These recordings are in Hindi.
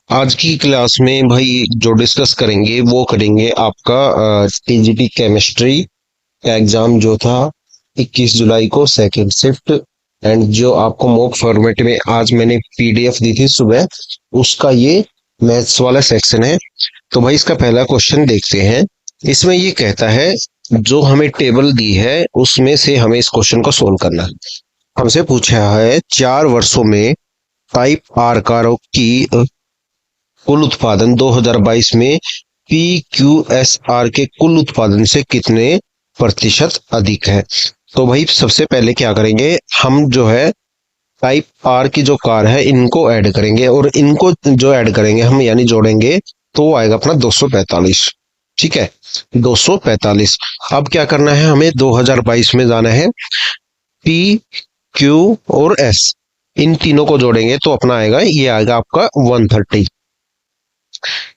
आज की क्लास में भाई जो डिस्कस करेंगे वो करेंगे आपका टीजीटी केमिस्ट्री का एग्जाम जो था 21 जुलाई को सेकंड शिफ्ट। एंड जो आपको मॉक फॉर्मेट में आज मैंने पीडीएफ दी थी सुबह, उसका ये मैथ्स वाला सेक्शन है। तो भाई इसका पहला क्वेश्चन देखते हैं। इसमें ये कहता है जो हमें टेबल दी है उसमें से हमें इस क्वेश्चन को सोल्व करना है। हमसे पूछा है 4 वर्षों में टाइप आर कारों की कुल उत्पादन 2022 में पी क्यू एस आर के कुल उत्पादन से कितने प्रतिशत अधिक है। तो भाई सबसे पहले क्या करेंगे, हम जो है टाइप आर की जो कार है इनको ऐड करेंगे, और इनको जो ऐड करेंगे हम यानी जोड़ेंगे, तो वो आएगा अपना 245। ठीक है, 245। अब क्या करना है, हमें 2022 में जाना है। पी क्यू और एस, इन तीनों को जोड़ेंगे तो अपना आएगा, ये आएगा आपका 130।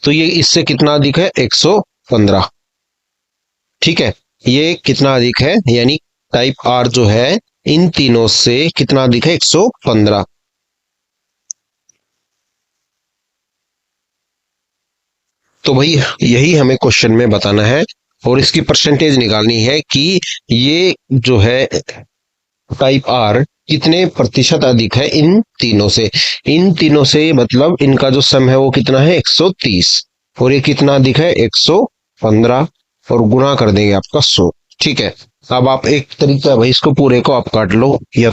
तो ये इससे कितना अधिक है, 115। ठीक है, ये कितना अधिक है, यानी टाइप आर जो है इन तीनों से कितना अधिक है, 115। तो भाई यही हमें क्वेश्चन में बताना है, और इसकी परसेंटेज निकालनी है कि ये जो है टाइप आर कितने प्रतिशत अधिक है इन तीनों से। इन तीनों से मतलब इनका जो सम है वो कितना है, 130, और ये कितना अधिक है, 115, और गुणा कर देंगे आपका 100। ठीक है, अब आप एक तरीका है भाई, इसको पूरे को आप काट लो, या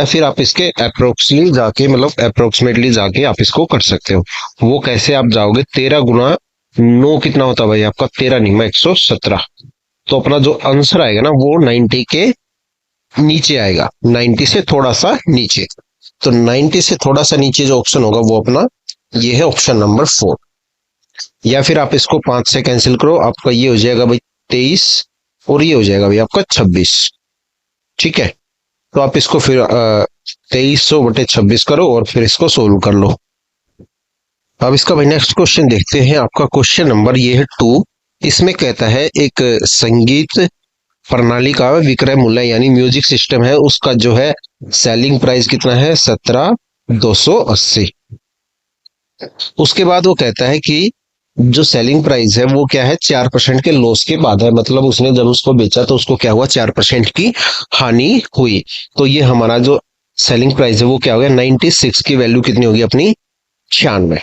फिर आप इसके अप्रोक्सीमेटली जाके, मतलब अप्रोक्सीमेटली जाके आप इसको कर सकते हो। वो कैसे आप जाओगे, 13 गुना 9 कितना होता है भाई आपका, 13 नहीं 117। तो अपना जो आंसर आएगा ना वो 90 के नीचे आएगा, 90 से थोड़ा सा नीचे। तो 90 से थोड़ा सा नीचे जो ऑप्शन होगा वो अपना ये है, ऑप्शन नंबर 4। या फिर आप इसको 5 से कैंसिल करो, आपका ये हो जाएगा भाई 23, और ये हो जाएगा भाई आपका 26। ठीक है, तो आप इसको फिर 2300/26 करो और फिर इसको सोल्व कर लो। अब इसका भाई नेक्स्ट क्वेश्चन देखते हैं। आपका क्वेश्चन नंबर ये है 2। इसमें कहता है एक संगीत प्रणाली का विक्रय मूल्य यानी म्यूजिक सिस्टम है, उसका जो है सेलिंग प्राइस कितना है, 17,280। उसके बाद वो कहता है कि जो सेलिंग प्राइस है वो क्या है, 4% के लॉस के बाद है, मतलब उसने जब उसको बेचा तो उसको क्या हुआ, 4% की हानि हुई। तो ये हमारा जो सेलिंग प्राइस है वो क्या हो गया, 96 की वैल्यू कितनी होगी अपनी, 96।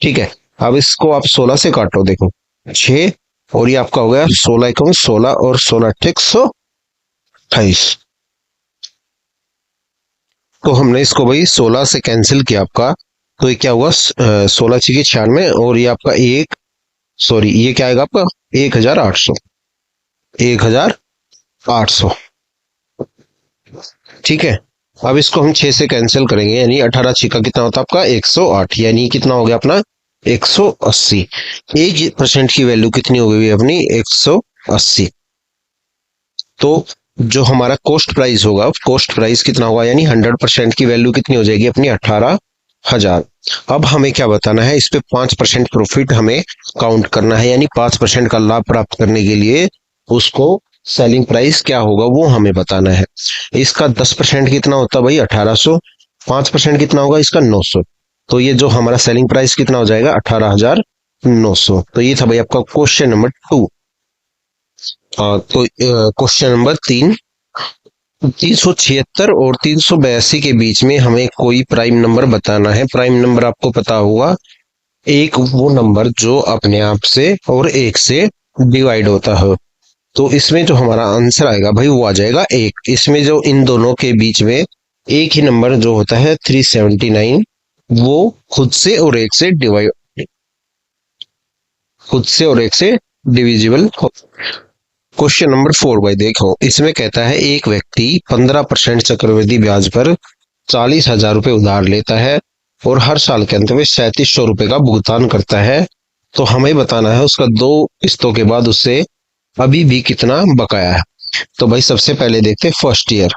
ठीक है, अब इसको आप 16 से काटो, देखो 6, और ये आपका हो गया 16 और 16 128। तो हमने इसको भाई 16 से कैंसिल किया आपका, तो ये क्या हुआ, 16 6 96, और ये आपका एक, सॉरी ये क्या आएगा आपका, 1800, 1800। ठीक है, अब इसको हम 6 से कैंसिल करेंगे, यानी 18 6 का कितना होता है आपका, 108, यानी कितना हो गया अपना, 180। 1% की वैल्यू कितनी हो गई अपनी, 180। तो जो हमारा कॉस्ट प्राइस होगा, कॉस्ट प्राइस कितना होगा, यानी 100% की वैल्यू कितनी हो जाएगी अपनी, 18,000। अब हमें क्या बताना है, इस पे 5% प्रॉफिट हमें काउंट करना है, यानी 5% का लाभ प्राप्त करने के लिए उसको सेलिंग प्राइस क्या होगा वो हमें बताना है। इसका 10% कितना होता है भाई, 1800। 5% कितना होगा इसका, 900। तो ये जो हमारा सेलिंग प्राइस कितना हो जाएगा, 18,900। तो ये था भाई आपका क्वेश्चन नंबर 2। तो क्वेश्चन नंबर 3। 376 और 382 के बीच में हमें कोई प्राइम नंबर बताना है। प्राइम नंबर आपको पता होगा, एक वो नंबर जो अपने आप से और एक से डिवाइड होता है। तो इसमें जो हमारा आंसर आएगा भाई वो आ जाएगा 1। इसमें जो इन दोनों के बीच में एक ही नंबर जो होता है 379, वो खुद से और एक से डिवाइड, खुद से और एक से डिविजिबल। क्वेश्चन नंबर 4 भाई देखो, इसमें कहता है एक व्यक्ति 15% चक्रवृद्धि ब्याज पर 40,000 रुपये उधार लेता है और हर साल के अंत में 3700 रुपये का भुगतान करता है। तो हमें बताना है उसका 2 किस्तों के बाद उससे अभी भी कितना बकाया है। तो भाई सबसे पहले देखते हैं फर्स्ट ईयर।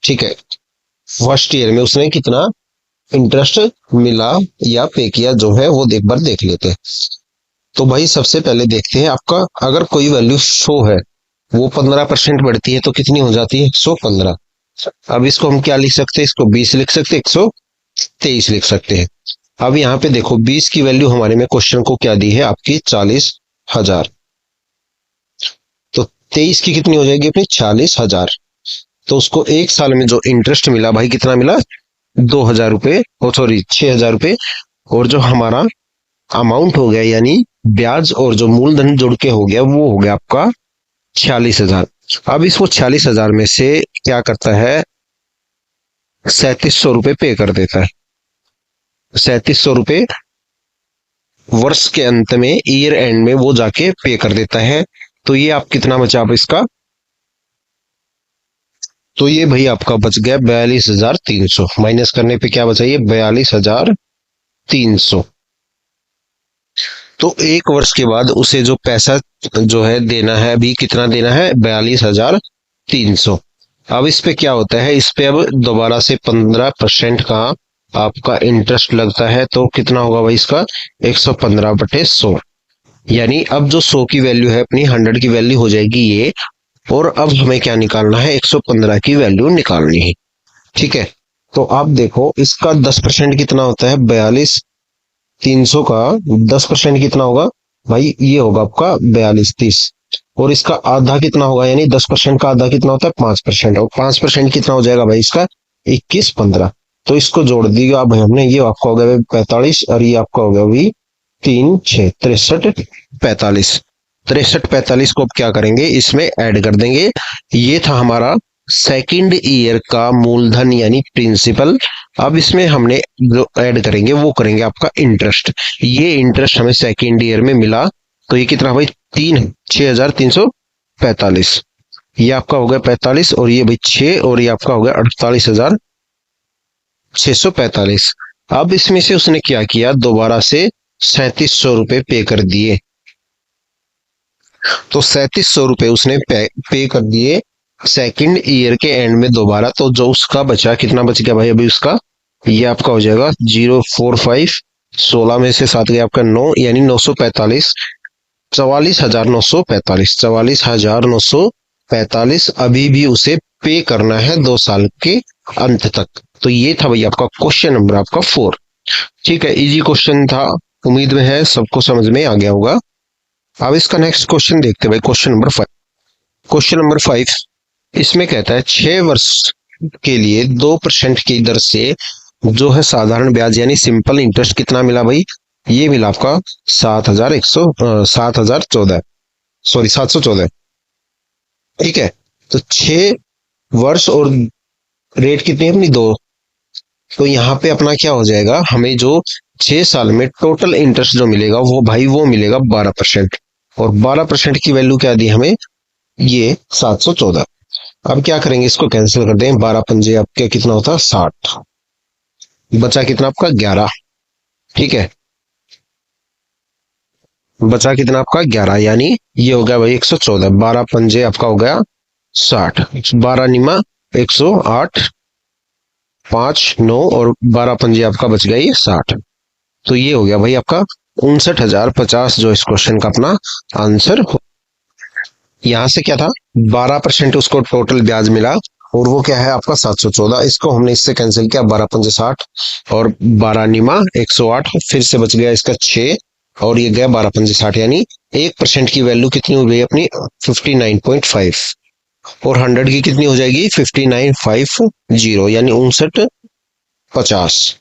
ठीक है, फर्स्ट ईयर में उसने कितना इंटरेस्ट मिला या पे किया जो है वो एक बार देख लेते हैं। तो भाई सबसे पहले देखते हैं, आपका अगर कोई वैल्यू 100 है, वो 15% बढ़ती है तो कितनी हो जाती है, 115। अब इसको हम क्या लिख सकते हैं, इसको 20 लिख सकते हैं, 123 लिख सकते हैं। अब यहाँ पे देखो 20 की वैल्यू हमारे में क्वेश्चन को क्या दी है आपकी 40,000। तो 23 की कितनी हो जाएगी अपनी 40,000। तो उसको एक साल में जो इंटरेस्ट मिला भाई कितना मिला 2,000 रुपये, ओ सॉरी 6,000 रुपये। और जो हमारा अमाउंट हो गया यानी ब्याज और जो मूलधन जुड़ के हो गया वो हो गया आपका 46,000। अब इसको 46,000 में से क्या करता है 3,700 रुपये पे कर देता है। 3,700 रुपये वर्ष के अंत में ईयर एंड में वो जाके पे कर देता है। तो ये आप कितना बचा आप इसका, तो ये भाई आपका बच गया 42,300। माइनस करने पे क्या बचा ये 42,300। तो एक वर्ष के बाद उसे जो पैसा जो है देना है अभी कितना देना है 42,300। अब इस पे क्या होता है, इस पे अब दोबारा से 15% का आपका इंटरेस्ट लगता है। तो कितना होगा भाई इसका 115/100। यानी अब जो 100 की वैल्यू है अपनी 100 की वैल्यू हो जाएगी ये। और अब हमें क्या निकालना है 115 की वैल्यू निकालनी है। ठीक है, तो आप देखो इसका 10% कितना होता है 42,300 का 10% कितना होगा भाई, ये होगा आपका 42,30। और इसका आधा कितना होगा, यानी 10% का आधा कितना होता है 5%। और 5% कितना हो जाएगा भाई इसका 21,15। तो इसको जोड़ दिया भाई हमने, ये आपका हो गया 45 और ये आपका हो गया भाई 3 6 63 45। 63 45 को अब क्या करेंगे इसमें ऐड कर देंगे। ये था हमारा सेकंड ईयर का मूलधन यानी प्रिंसिपल। अब इसमें हमने जो ऐड करेंगे वो करेंगे आपका इंटरेस्ट। ये इंटरेस्ट हमें सेकंड ईयर में मिला। तो ये कितना भाई 6,345। ये आपका हो गया 45 और ये भाई 6 और ये आपका हो गया 48,645। अब इसमें से उसने क्या किया दोबारा से 3,700 रुपये पे कर दिए। तो 3,700 रुपये उसने पे कर दिए सेकंड ईयर के एंड में दोबारा। तो जो उसका बचा कितना बच गया भाई अभी उसका, ये आपका हो जाएगा 045, 16 में से 7 गया आपका 9 यानी 945। 44,945, 44,945 अभी भी उसे पे करना है 2 साल के अंत तक। तो ये था भाई आपका क्वेश्चन नंबर आपका 4। ठीक है, इजी क्वेश्चन था, उम्मीद में है सबको समझ में आ गया होगा। अब इसका नेक्स्ट क्वेश्चन देखते हैं भाई, क्वेश्चन नंबर 5। क्वेश्चन नंबर 5 इसमें कहता है 6 वर्ष के लिए 2% की दर से जो है साधारण ब्याज यानी सिंपल इंटरेस्ट कितना मिला भाई, ये मिला आपका 7,014, सॉरी 714। ठीक है, तो 6 वर्ष और रेट कितनी है अपनी 2। तो यहाँ पे अपना क्या हो जाएगा, हमें जो 6 साल में टोटल इंटरेस्ट जो मिलेगा वो भाई वो मिलेगा 12%। और 12% की वैल्यू क्या दी हमें, ये 714। अब क्या करेंगे इसको कैंसिल कर दें, 12 पंजे आपके कितना होता है 60, बचा कितना आपका 11। ठीक है, बचा कितना आपका 11 यानी ये हो गया भाई 114। 12 पंजे आपका हो गया 60, 12 निमा 108, 5 9 और 12 पंजे आपका बच गया ये 60। तो ये हो गया भाई आपका 59,050 जो इस क्वेश्चन का अपना आंसर हो। यहाँ से क्या था 12% उसको टोटल ब्याज मिला और वो क्या है आपका 714। इसको हमने इससे कैंसिल किया, 12 पंजे 60 और 12 निमा 108, फिर से बच गया इसका 6 और ये गया 12 पंजे 60 यानी 1% की वैल्यू कितनी हो गई अपनी 59.5। और 100 की कितनी हो जाएगी 5950 यानी 5950।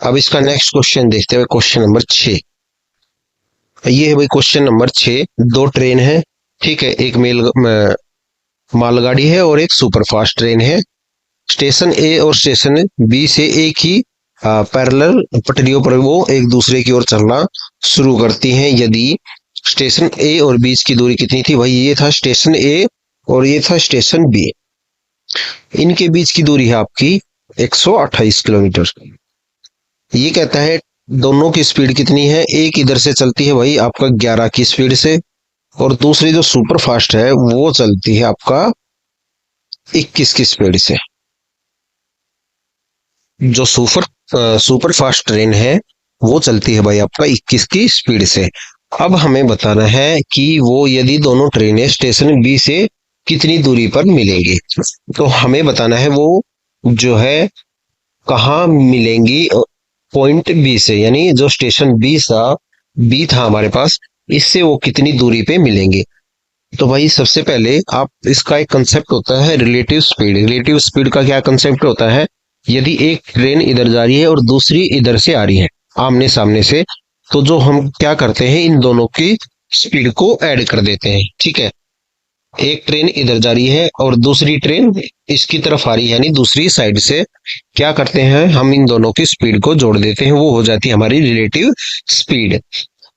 अब इसका नेक्स्ट क्वेश्चन देखते हुए क्वेश्चन नंबर 6। ये है भाई क्वेश्चन नंबर 6। 2 ट्रेन है, ठीक है, एक मालगाड़ी है और एक सुपरफास्ट ट्रेन है। स्टेशन ए और स्टेशन बी से एक ही पैरेलल पटरियों पर वो एक दूसरे की ओर चलना शुरू करती हैं। यदि स्टेशन ए और बीच की दूरी कितनी थी भाई, ये था स्टेशन ए और ये था स्टेशन बी। इनके बीच की दूरी है आपकी 128 किलोमीटर। ये कहता है दोनों की स्पीड कितनी है, एक इधर से चलती है भाई आपका 11 की स्पीड से और दूसरी जो सुपर फास्ट है वो चलती है आपका 21 की स्पीड से। जो सुपर फास्ट ट्रेन है वो चलती है भाई आपका 21 की स्पीड से। अब हमें बताना है कि वो यदि दोनों ट्रेनें स्टेशन बी से कितनी दूरी पर मिलेंगी। तो हमें बताना है वो जो है कहाँ मिलेंगी पॉइंट बी से, यानी जो स्टेशन बी था हमारे पास, इससे वो कितनी दूरी पे मिलेंगे। तो भाई सबसे पहले आप, इसका एक कंसेप्ट होता है रिलेटिव स्पीड। रिलेटिव स्पीड का क्या कंसेप्ट होता है, यदि एक ट्रेन इधर जा रही है और दूसरी इधर से आ रही है आमने सामने से, तो जो हम क्या करते हैं, इन दोनों की स्पीड को ऐड कर देते हैं। ठीक है, एक ट्रेन इधर जा रही है और दूसरी ट्रेन इसकी तरफ आ रही है, यानी दूसरी साइड से, क्या करते हैं हम इन दोनों की स्पीड को जोड़ देते हैं, वो हो जाती है हमारी रिलेटिव स्पीड।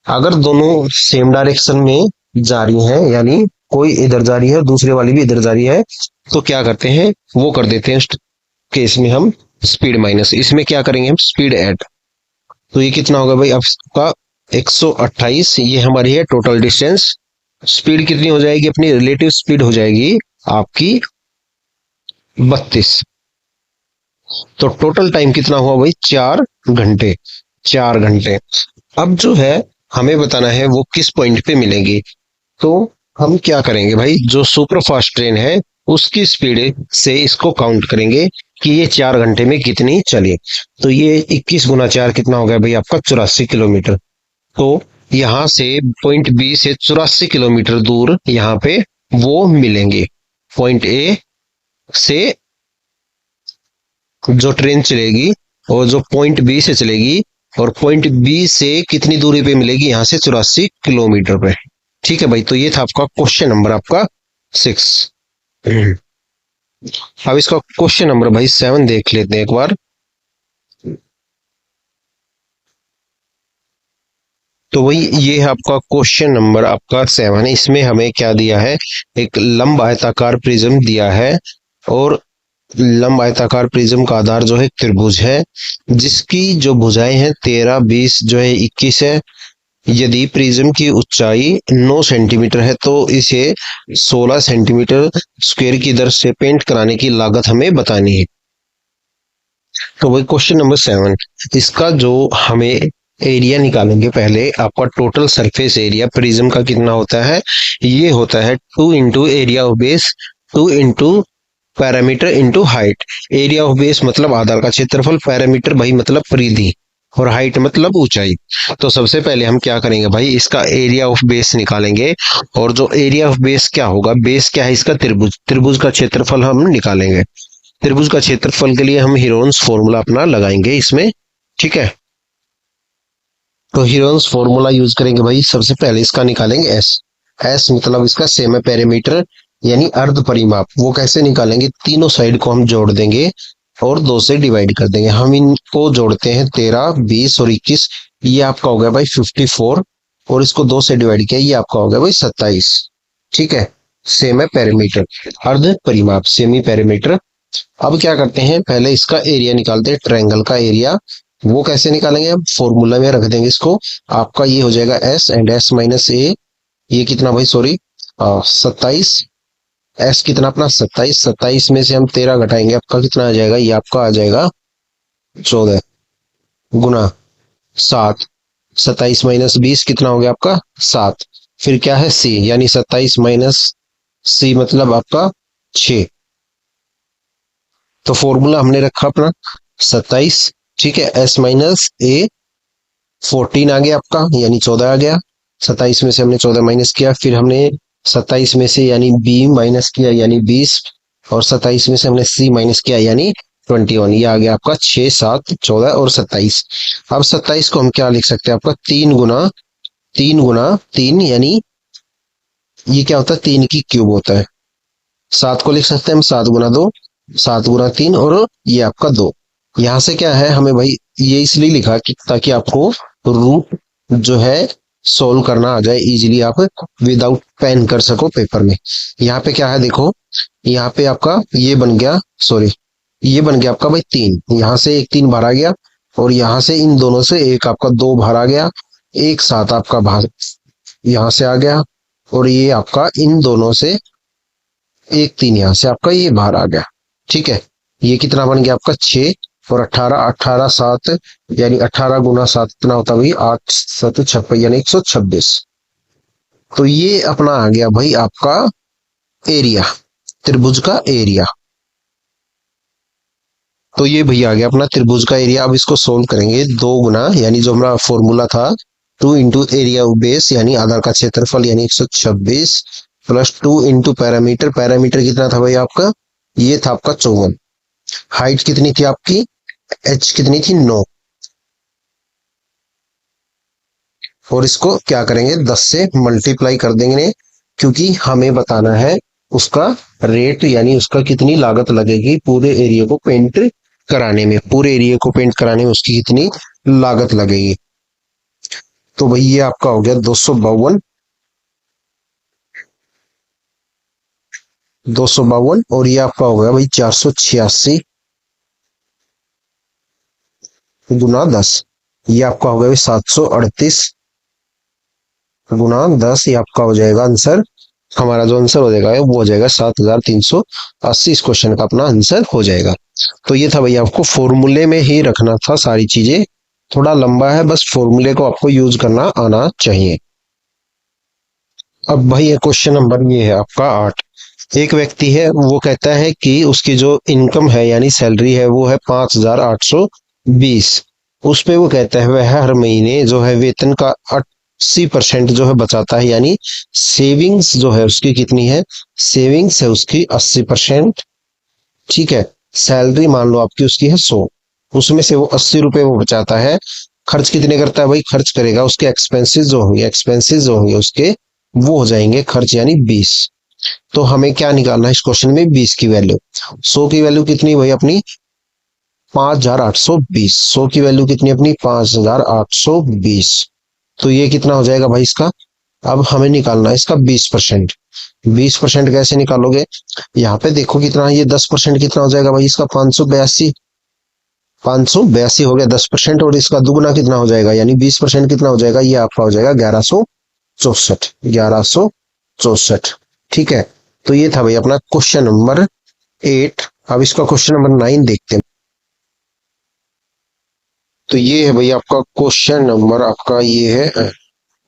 अगर दोनों सेम डायरेक्शन में जा रही हैं, यानी कोई इधर जा रही है और दूसरे वाली भी इधर जा रही है, तो क्या करते हैं, वो कर देते हैं केस में हम स्पीड माइनस, इसमें क्या करेंगे हम स्पीड ऐड। तो ये कितना होगा भाई आपका 128, ये हमारी है टोटल डिस्टेंस। स्पीड कितनी हो जाएगी, अपनी रिलेटिव स्पीड हो जाएगी आपकी 32। तो टोटल टाइम कितना हुआ भाई, 4 घंटे। 4 घंटे। अब जो है हमें बताना है वो किस पॉइंट पे मिलेंगी। तो हम क्या करेंगे भाई, जो सुपर फास्ट ट्रेन है उसकी स्पीड से इसको काउंट करेंगे कि ये 4 घंटे में कितनी चली। तो ये 21 × 4 कितना हो गया भाई आपका 84 किलोमीटर। तो यहाँ से पॉइंट बी से 84 किलोमीटर दूर यहाँ पे वो मिलेंगे। पॉइंट ए से जो ट्रेन चलेगी और जो पॉइंट बी से चलेगी, और पॉइंट बी से कितनी दूरी पे मिलेगी, यहाँ से 84 किलोमीटर पे। ठीक है भाई, तो ये था आपका क्वेश्चन नंबर आपका 6। अब इसका क्वेश्चन नंबर भाई 7 देख लेते हैं एक बार। तो वही ये है आपका क्वेश्चन नंबर आपका 7। इसमें हमें क्या दिया है, एक लंब आयताकार प्रिज्म दिया है, और लंब आयताकार प्रिज्म का आधार जो है त्रिभुज है, जिसकी जो भुजाएं हैं 13, 20 जो है 21 है। यदि प्रिज्म की ऊंचाई 9 सेंटीमीटर है तो इसे 16 सेंटीमीटर स्क्वायर की दर से पेंट कराने की लागत हमें बतानी है। तो वही क्वेश्चन नंबर 7, इसका जो हमें एरिया निकालेंगे, पहले आपका टोटल सरफेस एरिया प्रिज्म का कितना होता है, ये होता है 2 into area of base, 2 into parameter into height. Area of base मतलब आधार का क्षेत्रफल, पैरामीटर भाई मतलब परिधि, और हाइट मतलब ऊंचाई। तो सबसे पहले हम क्या करेंगे भाई, इसका एरिया ऑफ बेस निकालेंगे। और जो एरिया ऑफ बेस क्या होगा, बेस क्या है इसका, त्रिभुज। त्रिभुज का क्षेत्रफल हम निकालेंगे। त्रिभुज का क्षेत्रफल के लिए हम हीरोन्स फॉर्मूला अपना लगाएंगे इसमें। ठीक है, तो हीरोन्स फॉर्मूला यूज करेंगे भाई। सबसे पहले इसका निकालेंगे एस। एस मतलब इसका सेमी पेरीमीटर, यानी अर्ध परिमाप। वो कैसे निकालेंगे, तीनों साइड को हम जोड़ देंगे और 2 से डिवाइड कर देंगे। हम इनको जोड़ते हैं 13, 20 और 21, ये आपका हो गया भाई 54, और इसको 2 से डिवाइड किया, ये आपका हो गया भाई 27। ठीक है, सेमी पेरीमीटर, अर्ध परिमाप, सेमी पेरीमीटर। अब क्या करते हैं, पहले इसका एरिया निकालते हैं, ट्रायंगल का एरिया। वो कैसे निकालेंगे, हम फॉर्मूला में रख देंगे इसको। आपका ये हो जाएगा एस एंड एस माइनस ए, ये कितना भाई, सॉरी 27। एस कितना अपना 27, 27 में से हम 13 घटाएंगे, आपका कितना आ जाएगा, ये आपका आ जाएगा 14 गुना 7। 27 माइनस 20 कितना हो गया आपका 7। फिर क्या है सी, यानी 27 माइनस सी मतलब आपका 6। तो फॉर्मूला हमने रखा अपना 27। ठीक है, एस माइनस ए 14 आ गया आपका, यानी 14 आ गया। 27 में से हमने 14 माइनस किया, फिर हमने 27 में से यानी बी माइनस किया, यानी 20, और 27 में से हमने सी माइनस किया, यानी 21। ये आ गया आपका 6, 7, 14 और 27। अब 27 को हम क्या लिख सकते हैं, आपका 3 गुना 3, यानी ये क्या होता है, 3 की क्यूब होता है। 7 को लिख सकते हैं हम 7 गुना 2, 7 गुना 3, और ये आपका 2। यहाँ से क्या है हमें भाई, ये इसलिए लिखा कि ताकि आपको रूट जो है सोल्व करना आ जाए इजीली, आप विदाउट पेन कर सको पेपर में। यहाँ पे क्या है देखो, यहाँ पे आपका ये बन गया, सॉरी ये बन गया आपका भाई 3, यहाँ से एक 3 बाहर आ गया, और यहाँ से इन दोनों से एक आपका 2 बाहर आ गया, एक 7 आपका बाहर यहाँ से आ गया, और ये आपका इन दोनों से एक 3 यहाँ से आपका ये बाहर आ गया। ठीक है, ये कितना बन गया आपका 6 और 18, 18 7, यानी 18 गुना 7 कितना होता है भाई 8 7 56, यानी 126। तो ये अपना आ गया भाई आपका एरिया, त्रिभुज का एरिया। तो ये भैया आ गया अपना त्रिभुज का एरिया। अब इसको सोल्व करेंगे, दो गुना यानी जो हमारा फॉर्मूला था 2 इंटू एरिया ऑफ बेस यानी आधार का क्षेत्रफल यानी 126 प्लस 2 इंटू पैरामीटर। पैरामीटर कितना था भाई आपका, ये था आपका 54। हाइट कितनी थी आपकी, एच कितनी थी 9। और इसको क्या करेंगे 10 से मल्टीप्लाई कर देंगे, क्योंकि हमें बताना है उसका रेट यानी उसका कितनी लागत लगेगी पूरे एरिया को पेंट कराने में, पूरे एरिया को पेंट कराने में उसकी कितनी लागत लगेगी। तो भाई ये आपका हो गया 252 और ये आपका हो गया भाई 486 गुना 10। ये आपका हो गया भाई 738 गुना 10। ये आपका हो जाएगा आंसर, हमारा जो आंसर हो जाएगा वो हो जाएगा 7380। इस क्वेश्चन का अपना आंसर हो जाएगा। तो ये था भैया, आपको फॉर्मूले में ही रखना था सारी चीजें, थोड़ा लंबा है, बस फॉर्मूले को आपको यूज करना आना चाहिए। अब भाई ये क्वेश्चन नंबर ये है आपका 8। एक व्यक्ति है, वो कहता है कि उसकी जो इनकम है यानी सैलरी है वो है 5820। उस पे वो कहता है वह हर महीने जो है वेतन का 80% जो है बचाता है, यानी सेविंग्स जो है उसकी कितनी है, सेविंग्स है उसकी 80%। ठीक है, सैलरी मान लो आपकी उसकी है 100, उसमें से वो 80 रुपए वो बचाता है। खर्च कितने करता है भाई, खर्च करेगा उसके एक्सपेंसेस जो होंगे, एक्सपेंसेस जो होंगे उसके वो हो जाएंगे खर्च यानी 20। तो हमें क्या निकालना है इस क्वेश्चन में, 20 की वैल्यू। 100 की वैल्यू कितनी भाई अपनी 5820। 100 की वैल्यू कितनी अपनी 5820। तो ये कितना हो जाएगा भाई इसका, अब हमें निकालना है इसका 20%। 20% कैसे निकालोगे, यहाँ पे देखो कितना, ये 10% कितना हो जाएगा भाई इसका 582। 582 हो गया 10%, और इसका दुगना कितना हो जाएगा यानी 20% कितना हो जाएगा, ये आपका हो जाएगा 1164। 1164। ठीक है, तो ये था भाई अपना क्वेश्चन नंबर 8। अब इसका क्वेश्चन नंबर 9 देखते हैं। तो ये है भाई आपका क्वेश्चन नंबर आपका ये है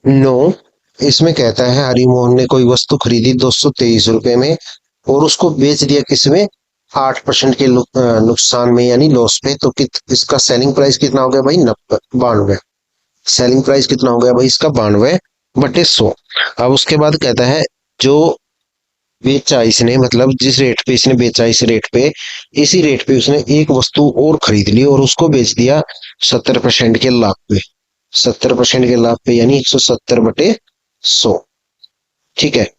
9। इसमें कहता है हरिमोहन ने कोई वस्तु खरीदी 223 रुपए में और उसको बेच दिया किसमें, 8% के नुकसान में यानी लॉस पे। तो इसका सेलिंग प्राइस कितना हो गया भाई 92। सेलिंग प्राइस कितना हो गया भाई इसका 92/100। अब उसके बाद कहता है जो बेचा इसने, मतलब जिस रेट पे इसने बेचा इस रेट पे, इसी रेट पे उसने एक वस्तु और खरीद ली और उसको बेच दिया 70% के लाभ पे। 70% के लाभ पे यानी 170/100। ठीक है,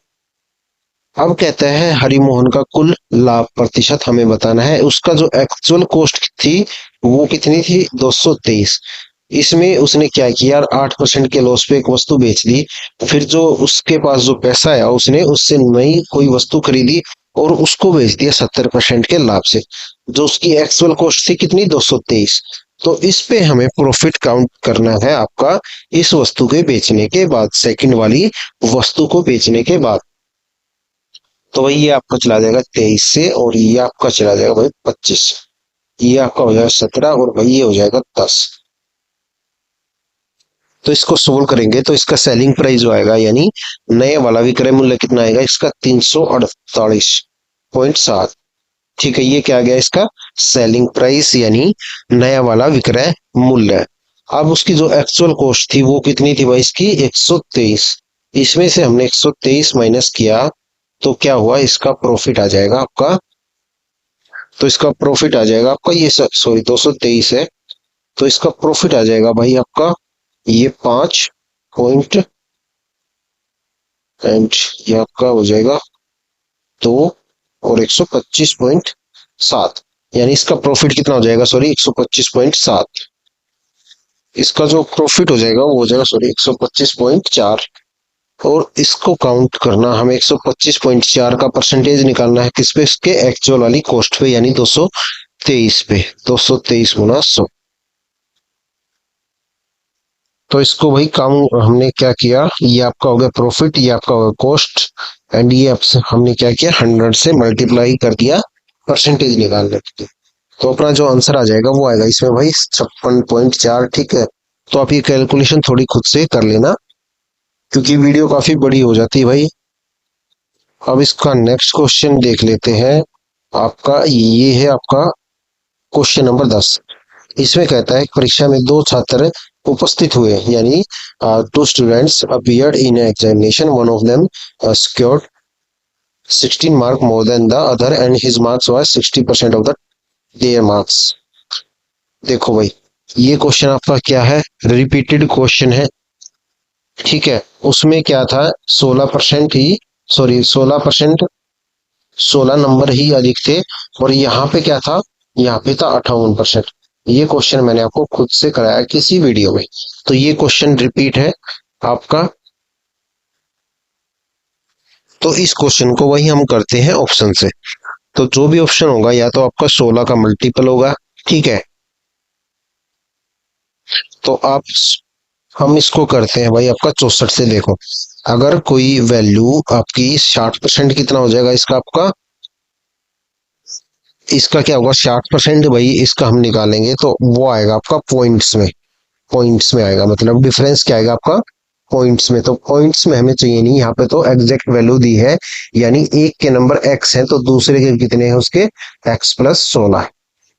अब कहता है हरिमोहन का कुल लाभ प्रतिशत हमें बताना है। उसका जो एक्चुअल कॉस्ट थी वो कितनी थी 223। इसमें उसने क्या किया, 8% के लॉस पे एक वस्तु बेच दी, फिर जो उसके पास जो पैसा आया उसने उससे नई कोई वस्तु खरीदी और उसको बेच दिया 70% के लाभ से। जो उसकी एक्चुअल कॉस्ट थी कितनी 223। तो इस पे हमें प्रॉफिट काउंट करना है आपका इस वस्तु के बेचने के बाद, सेकंड वाली वस्तु को बेचने के बाद। तो भाई ये आपका चला जाएगा 23 से और ये आपका चला जाएगा भाई 25। ये आपका हो जाएगा 17 और भाई ये हो जाएगा 10। तो इसको सोल्व करेंगे तो इसका सेलिंग प्राइस जो आएगा यानी नए वाला विक्रय मूल्य कितना आएगा इसका 348.7। ठीक है, ये क्या आ गया इसका सेलिंग प्राइस यानी नया वाला विक्रय मूल्य। अब उसकी जो एक्चुअल कॉस्ट थी वो कितनी थी भाई इसकी 123। इसमें से हमने 123 माइनस किया तो क्या हुआ, इसका प्रॉफिट आ जाएगा आपका। तो इसका प्रॉफिट आ जाएगा आपका ये सॉरी 223 है, तो इसका प्रॉफिट आ जाएगा भाई आपका ये 5 पॉइंट एंड ये आपका हो जाएगा 2 और 125.7। यानी इसका प्रॉफिट कितना हो जाएगा, सॉरी 125.7। इसका जो प्रॉफिट हो जाएगा वो हो जाएगा सॉरी 125.4। और इसको काउंट करना हमें 125.4 का परसेंटेज निकालना है किस पे, इसके एक्चुअल वाली कॉस्ट पे यानी 223 पे। 223 गुना 100। तो इसको भाई काम हमने क्या किया, ये आपका हो गया प्रॉफिट, ये आपका हो गया कॉस्ट एंड ये हमने क्या किया 100 से मल्टीप्लाई कर दिया परसेंटेज निकालने के लिए। तो अपना जो आंसर आ जाएगा वो आएगा इसमें भाई 56.4। ठीक है, तो आप ये कैलकुलेशन थोड़ी खुद से कर लेना क्योंकि वीडियो काफी बड़ी हो जाती है भाई। अब इसका नेक्स्ट क्वेश्चन देख लेते हैं। आपका ये है आपका क्वेश्चन नंबर 10 इसमें कहता है परीक्षा में दो छात्र उपस्थित हुए, यानी two students appeared in examination, one of them secured 16 mark more than the other and his marks was 60% of the their marks। देखो भाई, ये क्वेश्चन आपका क्या है, रिपीटेड क्वेश्चन है, ठीक है। उसमें क्या था, 16% ही, सॉरी 16%, 16 नंबर ही अधिक थे, और यहाँ पे क्या था, यहाँ पे था 58%। ये क्वेश्चन मैंने आपको खुद से कराया किसी वीडियो में, तो ये क्वेश्चन रिपीट है आपका। तो इस क्वेश्चन को वही हम करते हैं ऑप्शन से। तो जो भी ऑप्शन होगा या तो आपका 16 का मल्टीपल होगा, ठीक है। तो आप, हम इसको करते हैं भाई आपका 64 से। देखो, अगर कोई वैल्यू आपकी 60%, कितना हो जाएगा इसका, आपका इसका क्या होगा 60%, भाई इसका हम निकालेंगे तो वो आएगा आपका पॉइंट्स में, पॉइंट्स में आएगा, मतलब डिफरेंस क्या आएगा आपका पॉइंट्स में। तो पॉइंट्स में हमें चाहिए नहीं, यहाँ पे तो एग्जैक्ट वैल्यू दी है, यानी एक के नंबर x है तो दूसरे के कितने हैं उसके x+16,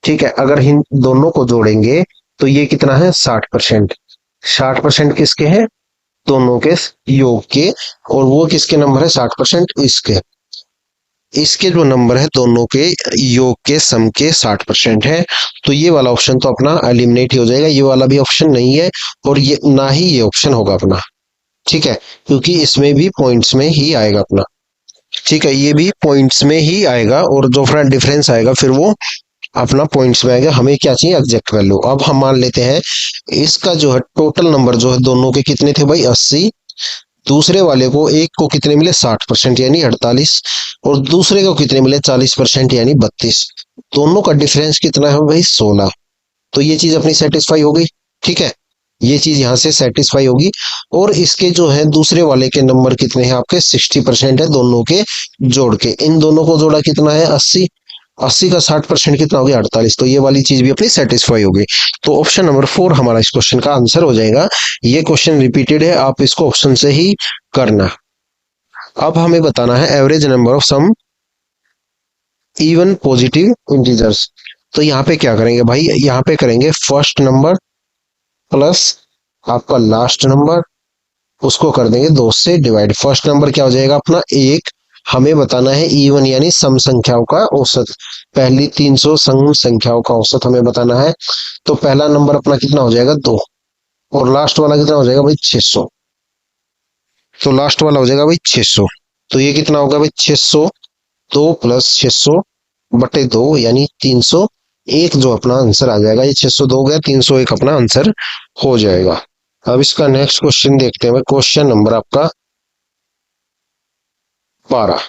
ठीक है। अगर इन दोनों को जोड़ेंगे तो ये कितना है 60%। 60% किसके हैं, दोनों के योग के, और वो किसके नंबर है 60% इसके, इसके जो नंबर है दोनों के योग के सम के 60% है। तो ये वाला ऑप्शन तो अपना एलिमिनेट ही हो जाएगा, ये वाला भी ऑप्शन नहीं है, और ये ना ही ये ऑप्शन होगा अपना, ठीक है, क्योंकि इसमें भी पॉइंट्स में ही आएगा अपना, ठीक है। ये भी पॉइंट्स में ही आएगा, और जो फ्रेंड डिफरेंस आएगा फिर वो अपना पॉइंट्स में आएगा। हमें क्या चाहिए, एग्जैक्ट वैल्यू। अब हम मान लेते हैं इसका जो है टोटल नंबर जो है दोनों के कितने थे भाई 80, दूसरे वाले को एक को कितने मिले 60% यानी 48, और दूसरे को कितने मिले 40% यानी 32। दोनों का डिफरेंस कितना है भाई 16। तो ये चीज अपनी सेटिस्फाई हो गई, ठीक है, ये चीज यहाँ से सेटिस्फाई होगी। और इसके जो है दूसरे वाले के नंबर कितने हैं आपके 60% है, दोनों के जोड़ के, इन दोनों को जोड़ा कितना है 80, 80 का 60% कितना हो गया 48। तो ये वाली चीज भी अपनी सेटिस्फाई हो गई। तो ऑप्शन नंबर 4 हमारा इस क्वेश्चन का आंसर हो जाएगा। ये क्वेश्चन रिपीटेड है, आप इसको ऑप्शन से ही करना। अब हमें बताना है average number of sum even positive integers. तो यहाँ पे क्या करेंगे भाई, यहाँ पे करेंगे फर्स्ट नंबर प्लस आपका लास्ट नंबर, उसको कर देंगे 2 से डिवाइड। फर्स्ट नंबर क्या हो जाएगा अपना 1, हमें बताना है इवन यानी सम संख्याओं का औसत, पहली 300 सम संख्याओं का औसत हमें बताना है। तो पहला नंबर अपना कितना हो जाएगा 2, और लास्ट वाला कितना हो जाएगा भाई 600। तो लास्ट वाला हो जाएगा भाई 600। तो ये कितना होगा भाई 600, 2 + 600/2 यानी 301 जो अपना आंसर आ जाएगा। ये 602 हो गया, 301 अपना आंसर हो जाएगा। अब इसका नेक्स्ट क्वेश्चन देखते हैं, क्वेश्चन नंबर आपका 12।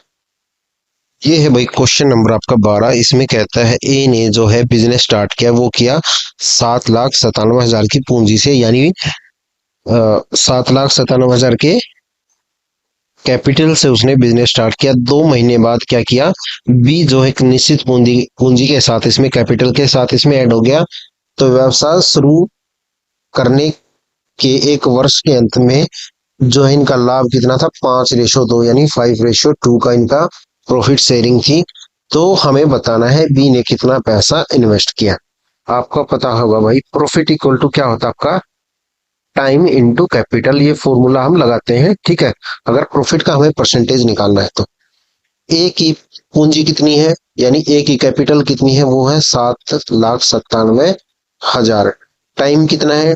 ये है भाई क्वेश्चन नंबर आपका 12। इसमें कहता है ए ने जो है बिजनेस स्टार्ट किया, वो किया 7,97,000 की पूंजी से, यानी 7,97,000 के कैपिटल से उसने बिजनेस स्टार्ट किया। 2 महीने बाद क्या किया, बी जो है एक निश्चित पूंजी पूंजी के साथ इसमें कैपिटल के साथ इसमें ऐड हो गया। तो व्यवसाय शुरू करने के 1 वर्ष के अंत में जो है इनका लाभ कितना था 5:2 यानी 5:2 का इनका प्रॉफिट शेयरिंग थी। तो हमें बताना है बी ने कितना पैसा इन्वेस्ट किया। आपका पता होगा भाई प्रॉफिट इक्वल टू क्या होता है आपका टाइम इनटू कैपिटल, ये फॉर्मूला हम लगाते हैं, ठीक है। अगर प्रॉफिट का हमें परसेंटेज निकालना है तो ए की पूंजी कितनी है, यानी ए की कैपिटल कितनी है, वो है 7,97,000। टाइम कितना है,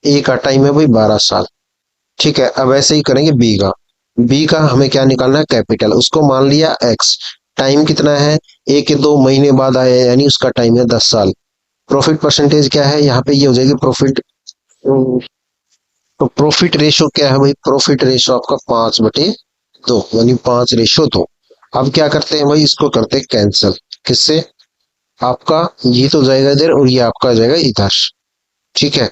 ए का टाइम है भाई 12 साल, ठीक है। अब ऐसे ही करेंगे बी का, बी का हमें क्या निकालना है कैपिटल, उसको मान लिया एक्स, टाइम कितना है, ए के 2 महीने बाद आया यानी उसका टाइम है 10 साल। प्रॉफिट परसेंटेज क्या है, यहाँ पे ये हो जाएगी प्रॉफिट। तो प्रॉफिट रेशो क्या है भाई, प्रॉफिट रेशो आपका 5/2 यानी 5:2। अब क्या करते हैं भाई, इसको करते हैं कैंसिल, किससे, आपका ये तो जाएगा इधर और ये आपका जाएगा इधर, ठीक है।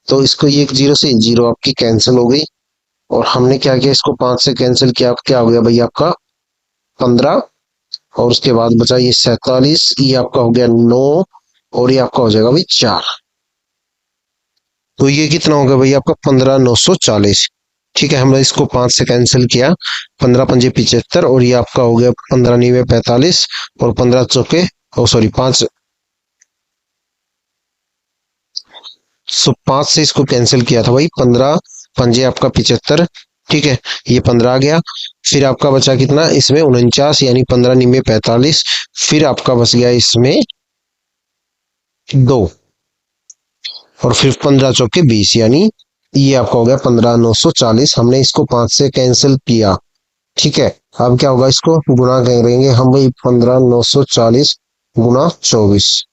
तो इसको ये 0 से 0 आपकी कैंसिल हो गई, और हमने क्या किया इसको 5 से कैंसिल किया, क्या हो गया भाई आपका 15, और उसके बाद बचा ये 47, ये आपका हो गया 9, और ये आपका हो जाएगा भाई 4। तो ये कितना होगा भाई आपका 15,940, ठीक है। हमने इसको 5 से कैंसिल किया, 15×5 = 75, और ये आपका हो गया 15×9 = 45, और 15 चौके, ओ सॉरी 5 सो 5 से इसको कैंसिल किया था भाई, 15 पंजे आपका 75। ठीक है, ये 15 आ गया। फिर आपका बचा कितना इसमें, 49, यानी 15 निन्मे 45। फिर आपका बच गया इसमें 2, और फिर 15 चौके 20, यानी ये आपका हो गया 15,940। हमने इसको 5 से कैंसिल किया। ठीक है, अब क्या होगा, इसको गुणा करेंगे हम भाई, 15,940 गुणा 24।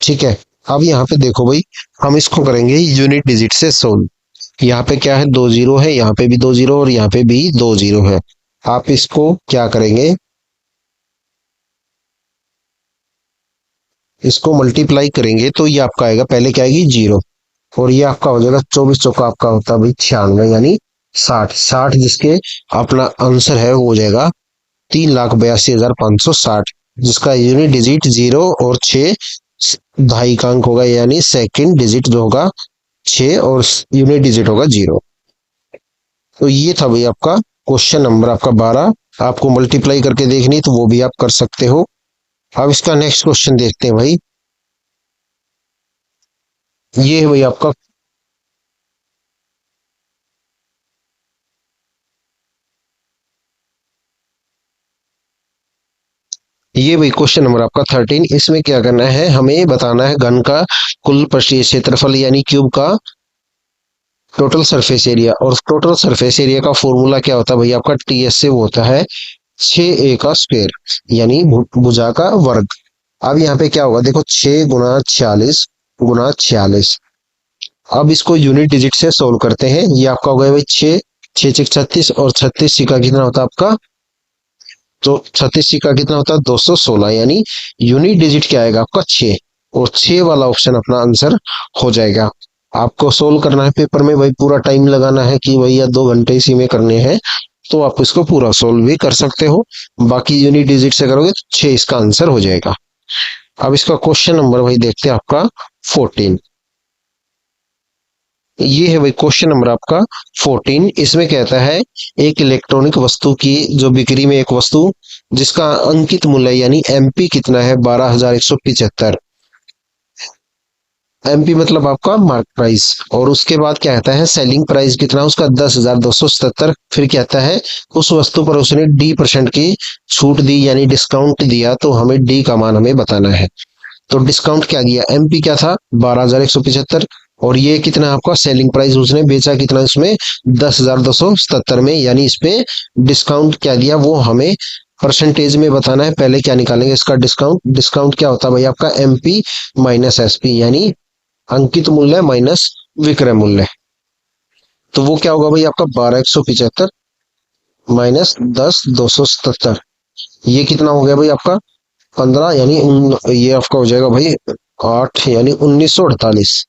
ठीक है, अब यहाँ पे देखो भाई, हम इसको करेंगे यूनिट डिजिट से सोल्व। यहाँ पे क्या है, 2 जीरो है, यहाँ पे भी 2 जीरो, और यहाँ पे भी 2 जीरो है। आप इसको क्या करेंगे, इसको मल्टीप्लाई करेंगे तो ये आपका आएगा, पहले क्या आएगी 0, और ये आपका हो जाएगा 24 चौका आपका होता है भाई 96, यानी 60 जिसके अपना आंसर है वो हो जाएगा 3,82,560, जिसका यूनिट डिजिट 0 और 6 ढाई का अंक होगा, यानी सेकंड डिजिट जो होगा 6, और यूनिट डिजिट होगा 0। तो ये था भाई आपका क्वेश्चन नंबर आपका 12। आपको मल्टीप्लाई करके देखनी तो वो भी आप कर सकते हो। अब इसका नेक्स्ट क्वेश्चन देखते हैं भाई। ये है भाई आपका, ये भाई क्वेश्चन नंबर आपका 13। इसमें क्या करना है, हमें बताना है घन का कुल पृष्ठीय क्षेत्रफल, यानी क्यूब का टोटल सरफेस एरिया। और टोटल सरफेस एरिया का फॉर्मूला क्या होता है भाई आपका, टीएस से वो होता है 6a का स्क्वायर, यानी भुजा का वर्ग। अब यहाँ पे क्या होगा, देखो 6 गुना 46 गुना 46। अब इसको यूनिट डिजिट से सोल्व करते हैं। ये आपका हो गया भाई 6, 6 36, और 36 का कितना होता है आपका, तो 36 का कितना होता है 216, यानी यूनिट डिजिट क्या आएगा आपका 6, और 6 वाला ऑप्शन अपना आंसर हो जाएगा। आपको सोल्व करना है पेपर में भाई, पूरा टाइम लगाना है कि भैया 2 घंटे इसी में करने हैं, तो आप इसको पूरा सोल्व भी कर सकते हो। बाकी यूनिट डिजिट से करोगे तो 6 इसका आंसर हो जाएगा। अब इसका क्वेश्चन नंबर भाई देखते हैं आपका 14। ये है भाई क्वेश्चन नंबर आपका 14। इसमें कहता है एक इलेक्ट्रॉनिक वस्तु की जो बिक्री में, एक वस्तु जिसका अंकित मूल्य यानी एमपी कितना है, 12,175। एमपी मतलब आपका मार्क प्राइस। और उसके बाद क्या कहता है सेलिंग प्राइस कितना, उसका 10,277। फिर कहता है उस वस्तु पर उसने D% की छूट दी, यानी डिस्काउंट दिया, तो हमें डी का मान हमें बताना है। तो डिस्काउंट क्या दिया, एमपी क्या था 12,175, और ये कितना आपका सेलिंग प्राइस, उसने बेचा कितना इसमें 10,277 में, यानी इस पे डिस्काउंट क्या दिया वो हमें परसेंटेज में बताना है। पहले क्या निकालेंगे इसका डिस्काउंट, डिस्काउंट क्या होता है भाई आपका एमपी माइनस एसपी, यानी अंकित मूल्य माइनस विक्रय मूल्य। तो वो क्या होगा भाई आपका 12,175 माइनस 10,277, ये कितना हो गया भाई आपका 15, यानी ये आपका हो जाएगा भाई 8, यानी 1948।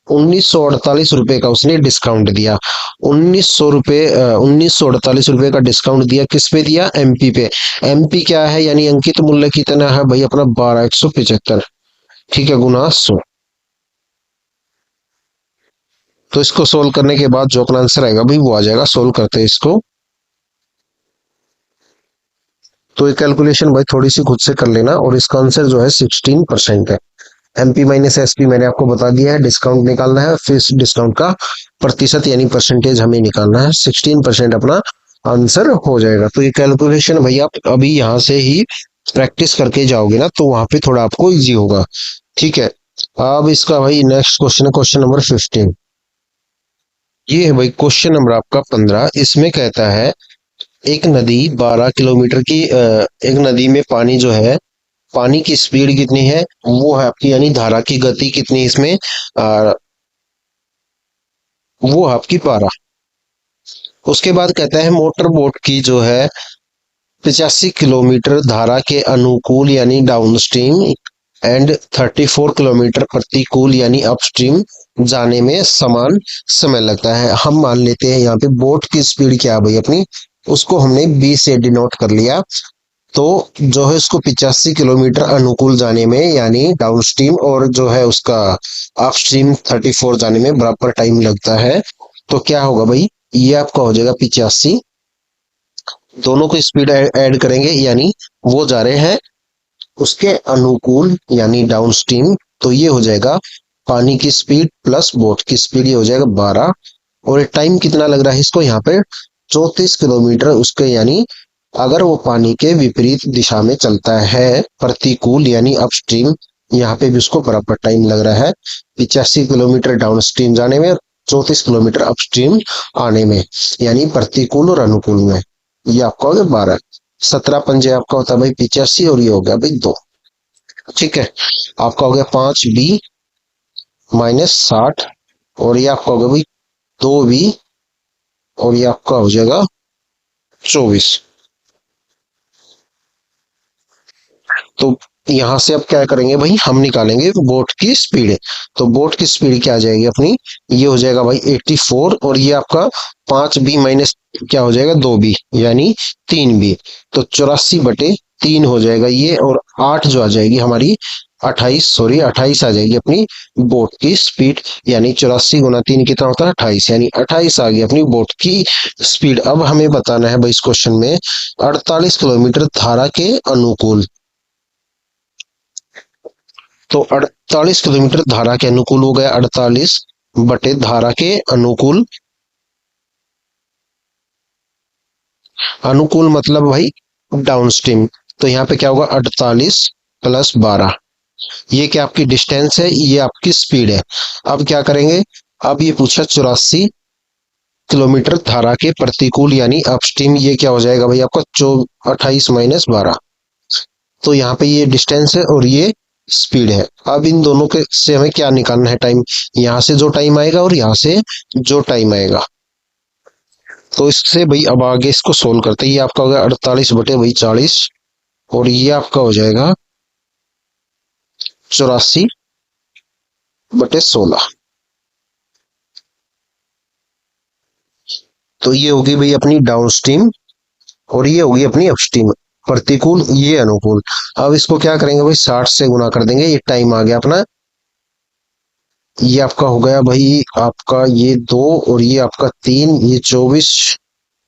1948 रुपए का उसने डिस्काउंट दिया। 1948 रुपए का डिस्काउंट दिया, किस पे दिया, एमपी पे। एमपी क्या है, यानी अंकित मूल्य कितना है भाई अपना 12,175। ठीक है, गुना 100। तो इसको सोल्व करने के बाद जो अपना आंसर आएगा भाई वो आ जाएगा। सोल्व करते हैं इसको। तो ये कैलकुलेशन भाई थोड़ी सी खुद से कर लेना, और इसका आंसर जो है 16% है। एमपी माइनस एसपी मैंने आपको बता दिया है, डिस्काउंट निकालना है, फिर डिस्काउंट का प्रतिशत यानी परसेंटेज हमें निकालना है। 16% अपना आंसर हो जाएगा। तो ये कैलकुलेशन भाई आप अभी यहाँ से ही प्रैक्टिस करके जाओगे ना, तो वहां पे थोड़ा आपको इजी होगा। ठीक है, अब इसका भाई नेक्स्ट क्वेश्चन है, क्वेश्चन नंबर 15। ये है भाई क्वेश्चन नंबर आपका 15। इसमें कहता है एक नदी 12 किलोमीटर की, एक नदी में पानी जो है, पानी की स्पीड कितनी है वो है आपकी, यानी धारा की गति कितनी है इसमें, वो है आपकी 12। उसके बाद कहता है मोटर बोट की जो है 85 किलोमीटर धारा के अनुकूल यानी डाउन स्ट्रीम, एंड 34 किलोमीटर प्रतिकूल यानी अपस्ट्रीम जाने में समान समय लगता है। हम मान लेते हैं यहाँ पे बोट की स्पीड क्या है भाई अपनी, उसको हमने बी से डिनोट कर लिया। तो जो है उसको 85 किलोमीटर अनुकूल जाने में यानी डाउन स्ट्रीम, और जो है उसका अप स्ट्रीम 34 जाने में बराबर टाइम लगता है। तो क्या होगा भाई, ये आपका हो जाएगा 85, दोनों को स्पीड ऐड करेंगे, यानी वो जा रहे हैं उसके अनुकूल यानी डाउन स्ट्रीम, तो ये हो जाएगा पानी की स्पीड प्लस बोट की स्पीड, ये हो जाएगा 12। और टाइम कितना लग रहा है इसको यहाँ पे 34 किलोमीटर उसके, यानी अगर वो पानी के विपरीत दिशा में चलता है, प्रतिकूल यानी अपस्ट्रीम, यहाँ पे भी उसको बराबर टाइम लग रहा है 85 किलोमीटर डाउन स्ट्रीम जाने में, 34 किलोमीटर अपस्ट्रीम आने में, यानी प्रतिकूल और अनुकूल में। ये आपका हो गया 12। 17 पंजे आपका होता है भाई 85, और ये हो गया भाई 2। ठीक है, आपका हो गया 5b माइनस 60, और ये आपका हो गया भाई 2b, और ये आपका हो जाएगा 24। तो यहां से अब क्या करेंगे भाई, हम निकालेंगे बोट की स्पीड। तो बोट की स्पीड क्या आ जाएगी अपनी, ये हो जाएगा भाई 84, और ये आपका 5b माइनस क्या हो जाएगा 2b, यानी 3b। तो 84/3 हो जाएगा ये, और 8 जो आ जाएगी हमारी 28 आ जाएगी अपनी बोट की स्पीड, यानी 84 × 3 कितना होता है 28, यानी 28 आ गई अपनी बोट की स्पीड। अब हमें बताना है भाई इस क्वेश्चन में 48 किलोमीटर धारा के अनुकूल। तो 48 किलोमीटर धारा के अनुकूल हो गया, 48 धारा के अनुकूल। अनुकूल मतलब भाई डाउन स्ट्रीम। तो यहाँ पे क्या होगा 48 + 12, ये क्या आपकी डिस्टेंस है, ये आपकी स्पीड है। अब क्या करेंगे, अब ये पूछा 84 किलोमीटर धारा के प्रतिकूल यानी अपस्ट्रीम, ये क्या हो जाएगा भाई आपका 28 - 12। तो यहाँ पे ये डिस्टेंस है और ये स्पीड है। अब इन दोनों के से हमें क्या निकालना है, टाइम। यहाँ से जो टाइम आएगा और यहाँ से जो टाइम आएगा, तो इससे भाई अब आगे इसको सोल्व करते हैं। ये आपका हो गया 48/40, और ये आपका हो जाएगा 84/16। तो ये होगी भाई अपनी डाउन स्ट्रीम, और ये होगी अपनी अपस्ट्रीम, प्रतिकूल ये अनुकूल। अब इसको क्या करेंगे भाई 60 से गुना कर देंगे, ये टाइम आ गया अपना। ये आपका हो गया भाई आपका ये 2, और ये आपका 3, ये 24,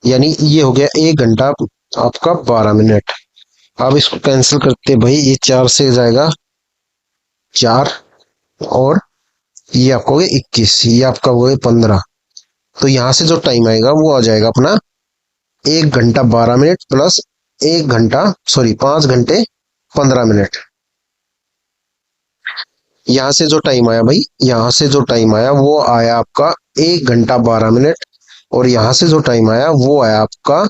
यानी ये हो गया 1 घंटा आपका 12 मिनट। अब इसको कैंसिल करते भाई, ये 4 से जाएगा 4, और ये आपका हो गया 21, ये आपका हो गया 15। तो यहाँ से जो टाइम आएगा वो आ जाएगा अपना 1 घंटा 12 मिनट प्लस 1 घंटा, सॉरी 5 घंटे 15 मिनट। यहाँ से जो टाइम आया भाई, यहाँ से जो टाइम आया वो आया आपका 1 घंटा 12 मिनट, और यहाँ से जो टाइम आया वो आया आपका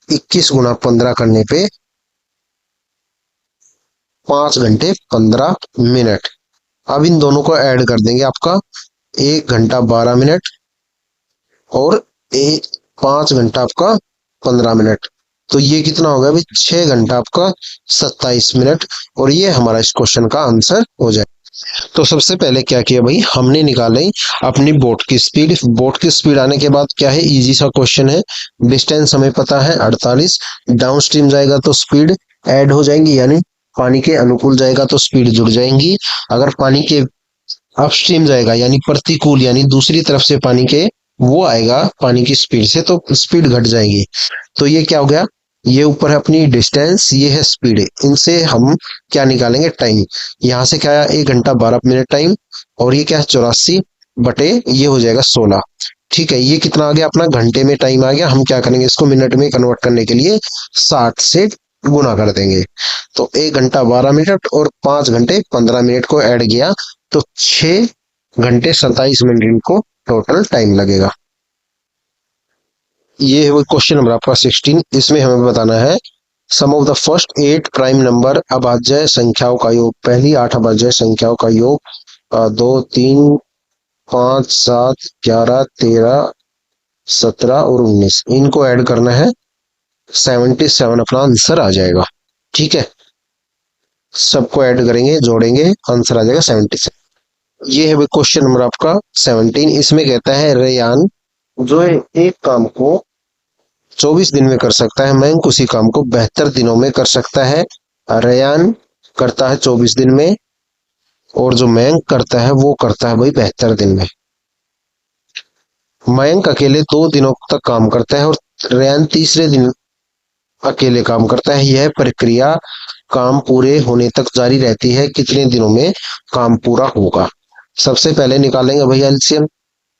21 × 15 करने पे 5 घंटे 15 मिनट। अब इन दोनों को ऐड कर देंगे, आपका 1 घंटा 12 मिनट और 5 घंटा आपका 15 मिनट। तो ये कितना होगा भाई 6 घंटा आपका 27 मिनट, और ये हमारा इस क्वेश्चन का आंसर हो जाए। तो सबसे पहले क्या किया भाई, हमने निकाली अपनी बोट की स्पीड। बोट की स्पीड आने के बाद क्या है, इजी सा क्वेश्चन है। डिस्टेंस हमें पता है 48, डाउन स्ट्रीम जाएगा तो स्पीड ऐड हो जाएंगी, यानी पानी के अनुकूल जाएगा तो स्पीड जुड़ जाएंगी। अगर पानी के अपस्ट्रीम जाएगा यानी प्रतिकूल, यानी दूसरी तरफ से पानी के वो आएगा पानी की स्पीड से, तो स्पीड घट जाएगी। तो ये क्या हो गया, ये ऊपर है अपनी डिस्टेंस, ये है स्पीड, इनसे हम क्या निकालेंगे टाइम। यहाँ से क्या है 1 घंटा 12 मिनट टाइम, और ये क्या है 84 ये हो जाएगा 16। ठीक है, ये कितना आ गया अपना घंटे में टाइम आ गया। हम क्या करेंगे इसको मिनट में कन्वर्ट करने के लिए 60 से गुना कर देंगे। तो 1 घंटा 12 मिनट और 5 घंटे 15 मिनट को ऐड किया तो 6 घंटे 27 मिनट इनको टोटल टाइम लगेगा। ये है वो क्वेश्चन नंबर आपका 16। इसमें हमें बताना है sum of the first 8 prime number अभाज्य संख्याओं का योग। पहली 8 अभाज्य संख्याओं का योग 2, 3, 5, 7, 11, 13, 17 और 19, इनको ऐड करना है 77 अपना आंसर आ जाएगा। ठीक है, सबको ऐड करेंगे जोड़ेंगे आंसर आ जाएगा 77। ये है वो क्वेश्चन नंबर आपका 17। इसमें कहता है रेयान जो है एक काम को 24 दिन में कर सकता है, मयंक उसी काम को 72 दिनों में कर सकता है। रेयान करता है 24 दिन में, और जो मयंक करता है वो करता है भाई 72 दिन में। मयंक अकेले 2 दिनों तक काम करता है और रेयान तीसरे दिन अकेले काम करता है। यह प्रक्रिया काम पूरे होने तक जारी रहती है, कितने दिनों में काम पूरा होगा। सबसे पहले निकालेंगे भाई एलसीएम।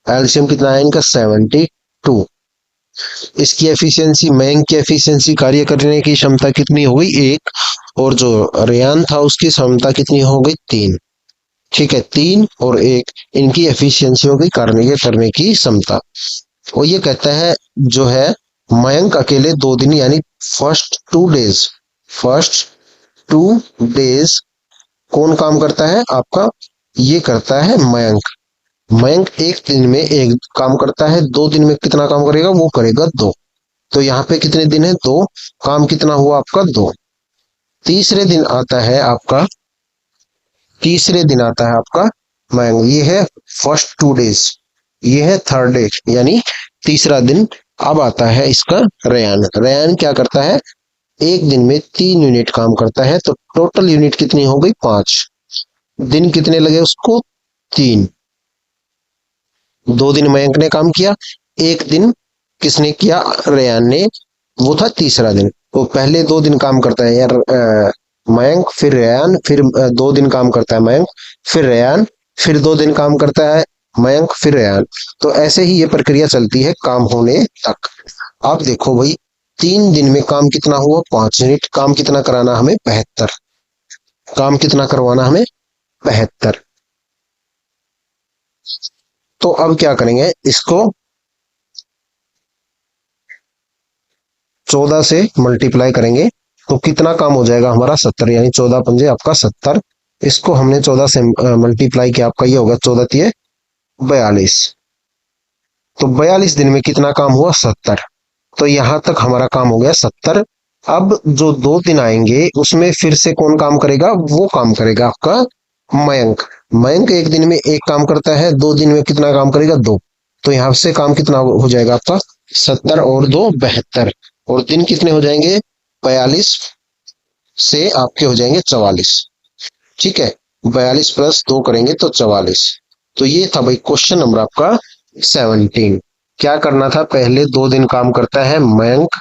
एलसीएम कितना है इनका 72। इसकी एफिशिएंसी, मैंग की एफिशिएंसी, कार्य करने की क्षमता कितनी हो गई 1, और जो रेयान था उसकी क्षमता कितनी हो गई 3। ठीक है, 3 और 1 इनकी एफिशिएंसी हो गई कार्य करने की क्षमता। और ये कहता है जो है मयंक अकेले 2 दिन यानी फर्स्ट 2 डेज कौन काम करता है आपका, ये करता है मयंक। मयंक एक दिन में एक काम करता है, 2 दिन में कितना काम करेगा, वो करेगा 2। तो यहाँ पे कितने दिन है 2, काम कितना हुआ आपका 2। तीसरे दिन आता है आपका तीसरे दिन आता है आपका मयंक, ये है फर्स्ट 2 डेज, ये है थर्ड डे यानी तीसरा दिन। अब आता है इसका रेयान। रेयान क्या करता है, एक दिन में 3 यूनिट काम करता है, तो टोटल यूनिट कितनी हो गई 5। दिन कितने लगे उसको 3। 2 दिन मयंक ने काम किया, एक दिन किसने किया, रेयान ने, वो था तीसरा दिन। तो पहले 2 दिन काम करता है यार मयंक, फिर रेयान, फिर 2 दिन काम करता है मयंक, फिर रेयान, फिर 2 दिन काम करता है मयंक, फिर रेयान। तो ऐसे ही ये प्रक्रिया चलती है काम होने तक। आप देखो भाई, 3 दिन में काम कितना हुआ 5 यूनिट, काम कितना कराना हमें 72, काम कितना करवाना हमें 72। तो अब क्या करेंगे, इसको 14 से मल्टीप्लाई करेंगे तो कितना काम हो जाएगा हमारा 70, यानी 14 पंजे आपका 70। इसको हमने 14 से मल्टीप्लाई किया, आपका ये होगा 14 42। तो 42 दिन में कितना काम हुआ 70। तो यहां तक हमारा काम हो गया 70। अब जो 2 दिन आएंगे उसमें फिर से कौन काम करेगा, वो काम करेगा आपका मयंक। मयंक एक दिन में एक काम करता है, 2 दिन में कितना काम करेगा 2। तो यहां से काम कितना हो जाएगा आपका 70 और 2 72, और दिन कितने हो जाएंगे 42 से आपके हो जाएंगे 44। ठीक है, 42 प्लस 2 करेंगे तो 44। तो ये था भाई क्वेश्चन नंबर आपका 17। क्या करना था, पहले 2 दिन काम करता है मयंक,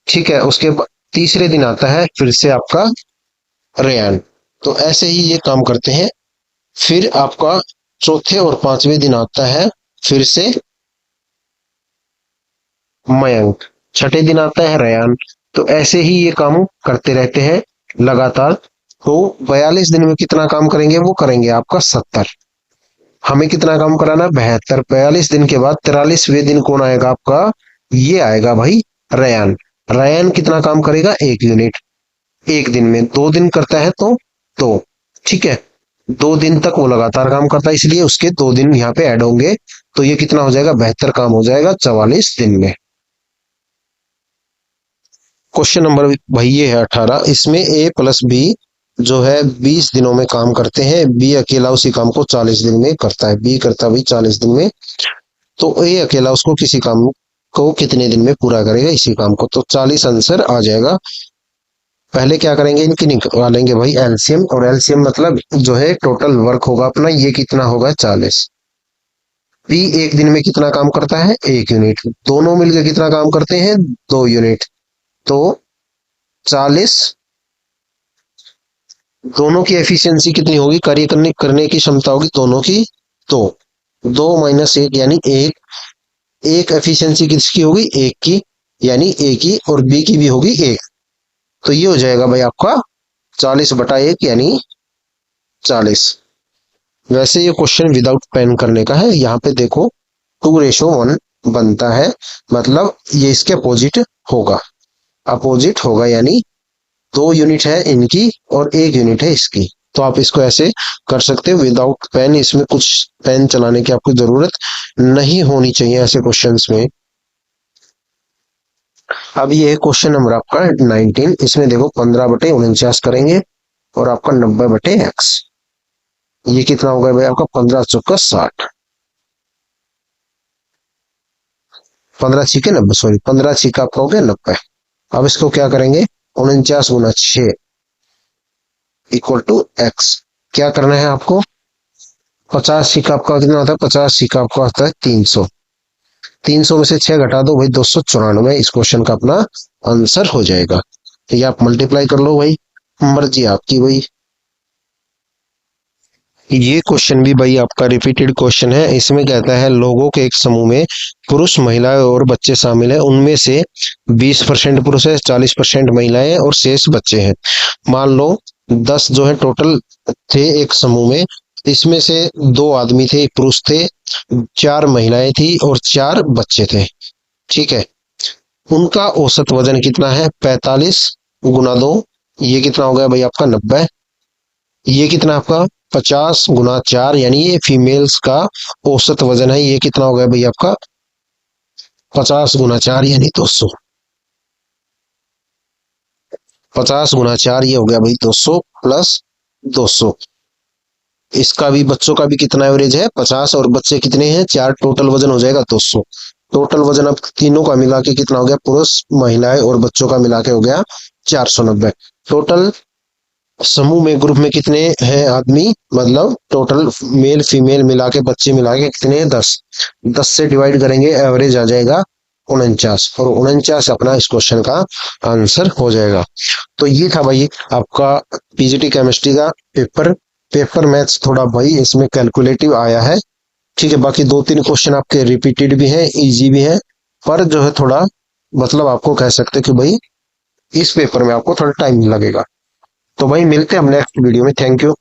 ठीक है, उसके बाद तीसरे दिन आता है फिर से आपका रेयान। तो ऐसे ही ये काम करते हैं। फिर आपका चौथे और 5वें दिन आता है फिर से मयंक, छठे दिन आता है रेयान। तो ऐसे ही ये काम करते रहते हैं लगातार। तो 42 दिन में कितना काम करेंगे, वो करेंगे आपका 70। हमें कितना काम कराना 72। 42 दिन के बाद 43वें दिन कौन आएगा आपका, ये आएगा भाई रेयान। रेयान कितना काम करेगा 1 यूनिट, एक दिन में 2 दिन करता है तो ठीक है, 2 दिन तक वो लगातार काम करता है, इसलिए उसके 2 दिन यहाँ पे ऐड होंगे। तो ये कितना हो जाएगा 72 काम हो जाएगा 44 दिन में। क्वेश्चन नंबर भाई ये है 18। इसमें ए प्लस बी जो है 20 दिनों में काम करते हैं, बी अकेला उसी काम को 40 दिन में करता है। बी करता है भाई 40 दिन में, तो ए अकेला उसको किसी काम को कितने दिन में पूरा करेगा इसी काम को, तो 40 आंसर आ जाएगा। पहले क्या करेंगे, इनकी निकालेंगे भाई एलसीएम, और एलसीएम मतलब जो है टोटल वर्क होगा अपना, ये कितना होगा 40। बी एक दिन में कितना काम करता है 1 यूनिट, दोनों मिलकर कितना काम करते हैं 2 यूनिट। तो 40, दोनों की एफिशिएंसी कितनी होगी, कार्य करने की क्षमता होगी दोनों की, तो 2 - 1 यानी 1। एक एफिशिएंसी किसकी होगी 1 की, यानी ए की, और बी की भी होगी 1। तो ये हो जाएगा भाई आपका 40/1 यानी 40। वैसे ये क्वेश्चन विदाउट पेन करने का है। यहाँ पे देखो 2:1 बनता है, मतलब ये इसके अपोजिट होगा। अपोजिट होगा यानी 2 यूनिट है इनकी और 1 यूनिट है इसकी। तो आप इसको ऐसे कर सकते हो विदाउट पेन, इसमें कुछ पेन चलाने की आपको जरूरत नहीं होनी चाहिए ऐसे क्वेश्चंस में। अब ये है क्वेश्चन नंबर आपका 19। इसमें देखो 15/49 करेंगे और आपका 90/x। ये कितना होगा भाई आपका 15×4 = 60। 15×6 = 90, सॉरी 15×6 आपका हो गया 90। अब इसको क्या करेंगे, 49 × 6 = x। क्या करना है आपको, 50 आपका कितना होता है, 50 आपका होता है 300। 300 में से 6 घटा दो भाई 294, इस क्वेश्चन का अपना आंसर हो जाएगा। ये आप मल्टीप्लाई कर लो भाई, मर्जी आपकी भाई। ये क्वेश्चन भी भाई आपका रिपीटेड क्वेश्चन है। इसमें कहता है लोगों के एक समूह में पुरुष, महिलाएं और बच्चे शामिल हैं। उनमें से 20% पुरुष है, 40% महिलाएं और शेष बच्चे हैं। मान लो 10 जो है टोटल थे एक समूह में। इसमें से 2 आदमी थे, पुरुष थे, 4 महिलाएं थी और 4 बच्चे थे। ठीक है। उनका औसत वजन कितना है? 45 गुना 2, ये कितना हो गया भाई आपका 90। ये कितना आपका 50 गुना 4, यानी ये फीमेल्स का औसत वजन है। ये कितना हो गया भाई आपका 50 गुना 4 यानी 200। 50 गुना 4 ये हो गया भाई 200 प्लस 200। इसका भी बच्चों का भी कितना एवरेज है 50 और बच्चे कितने हैं 4, टोटल वजन हो जाएगा 200। टोटल वजन अब तीनों का मिला के कितना हो गया, पुरुष, महिलाएं और बच्चों का मिला के हो गया 490। टोटल समूह में, ग्रुप में कितने हैं आदमी, मतलब टोटल मेल फीमेल मिला के, बच्चे मिला के कितने हैं 10। 10 से डिवाइड करेंगे, एवरेज आ जाएगा 49, और 49 अपना इस क्वेश्चन का आंसर हो जाएगा। तो ये था भाई आपका पीजीटी केमिस्ट्री का पेपर। पेपर मैथ्स थोड़ा भाई इसमें कैलकुलेटिव आया है। ठीक है, बाकी 2-3 क्वेश्चन आपके रिपीटेड भी हैं, इजी भी हैं, पर जो है थोड़ा मतलब आपको कह सकते कि भाई इस पेपर में आपको थोड़ा टाइम लगेगा। तो भाई मिलते हैं हम नेक्स्ट वीडियो में। Thank you.